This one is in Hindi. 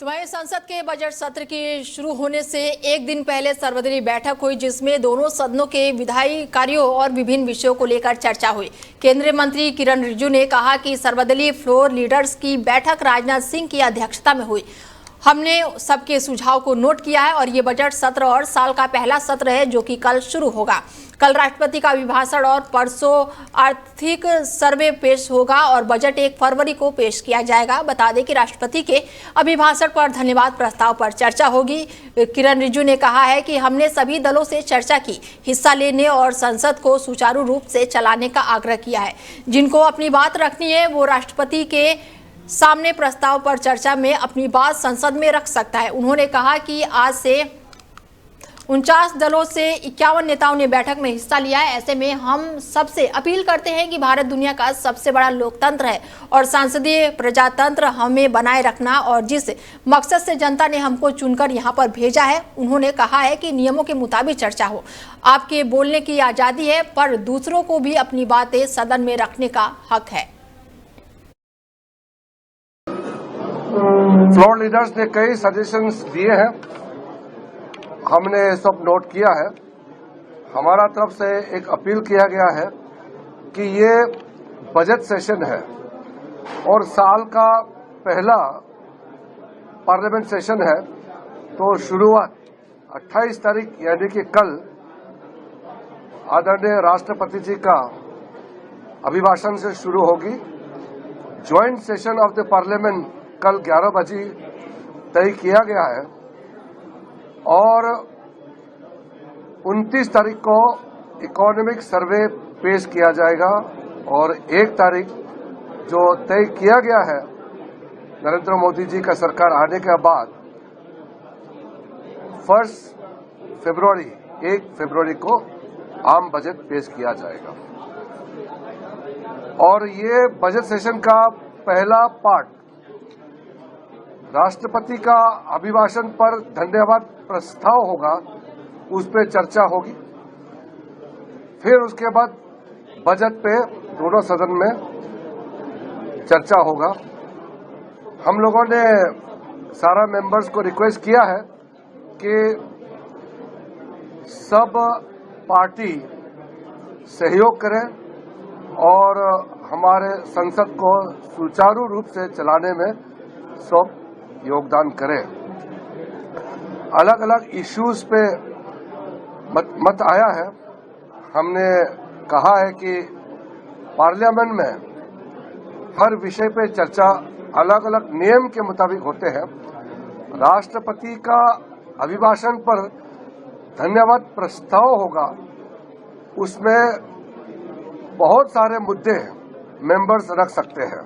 तो वहीं संसद के बजट सत्र के शुरू होने से एक दिन पहले सर्वदलीय बैठक हुई, जिसमें दोनों सदनों के विधायी कार्यों और विभिन्न विषयों को लेकर चर्चा हुई। केंद्रीय मंत्री किरण रिजिजू ने कहा कि सर्वदलीय फ्लोर लीडर्स की बैठक राजनाथ सिंह की अध्यक्षता में हुई। हमने सबके सुझाव को नोट किया है और ये बजट सत्र और साल का पहला सत्र है जो कि कल शुरू होगा। कल राष्ट्रपति का अभिभाषण और परसों आर्थिक सर्वे पेश होगा और बजट 1 फरवरी को पेश किया जाएगा। बता दें कि राष्ट्रपति के अभिभाषण पर धन्यवाद प्रस्ताव पर चर्चा होगी। किरण रिजिजू ने कहा है कि हमने सभी दलों से चर्चा की, हिस्सा लेने और संसद को सुचारू रूप से चलाने का आग्रह किया है। जिनको अपनी बात रखनी है वो राष्ट्रपति के सामने प्रस्ताव पर चर्चा में अपनी बात संसद में रख सकता है। उन्होंने कहा कि आज से 49 दलों से 51 नेताओं ने बैठक में हिस्सा लिया है। ऐसे में हम सबसे अपील करते हैं कि भारत दुनिया का सबसे बड़ा लोकतंत्र है और संसदीय प्रजातंत्र हमें बनाए रखना और जिस मकसद से जनता ने हमको चुनकर यहाँ पर भेजा है। उन्होंने कहा है कि नियमों के मुताबिक चर्चा हो। आपके बोलने की आजादी है, पर दूसरों को भी अपनी बातें सदन में रखने का हक है। फ्लोर लीडर्स ने कई सजेशंस दिए हैं, हमने सब नोट किया है। हमारा तरफ से एक अपील किया गया है कि ये बजट सेशन है और साल का पहला पार्लियामेंट सेशन है, तो शुरुआत 28 तारीख यानी कि कल आदरणीय राष्ट्रपति जी का अभिभाषण से शुरू होगी। Joint session of the parliament कल 11 बजे तय किया गया है और 29 तारीख को इकोनॉमिक सर्वे पेश किया जाएगा और 1 तारीख जो तय किया गया है नरेंद्र मोदी जी का सरकार आने के बाद 1 फरवरी को आम बजट पेश किया जाएगा। और ये बजट सेशन का पहला पार्ट राष्ट्रपति का अभिभाषण पर धन्यवाद प्रस्ताव होगा, उस पर चर्चा होगी। फिर उसके बाद बजट पे दोनों सदन में चर्चा होगा। हम लोगों ने सारा मेंबर्स को रिक्वेस्ट किया है कि सब पार्टी सहयोग करें और हमारे संसद को सुचारू रूप से चलाने में सब योगदान करें। अलग अलग इश्यूज पे मत आया है। हमने कहा है कि पार्लियामेंट में हर विषय पे चर्चा अलग अलग नियम के मुताबिक होते हैं। राष्ट्रपति का अभिभाषण पर धन्यवाद प्रस्ताव होगा, उसमें बहुत सारे मुद्दे मेंबर्स रख सकते हैं।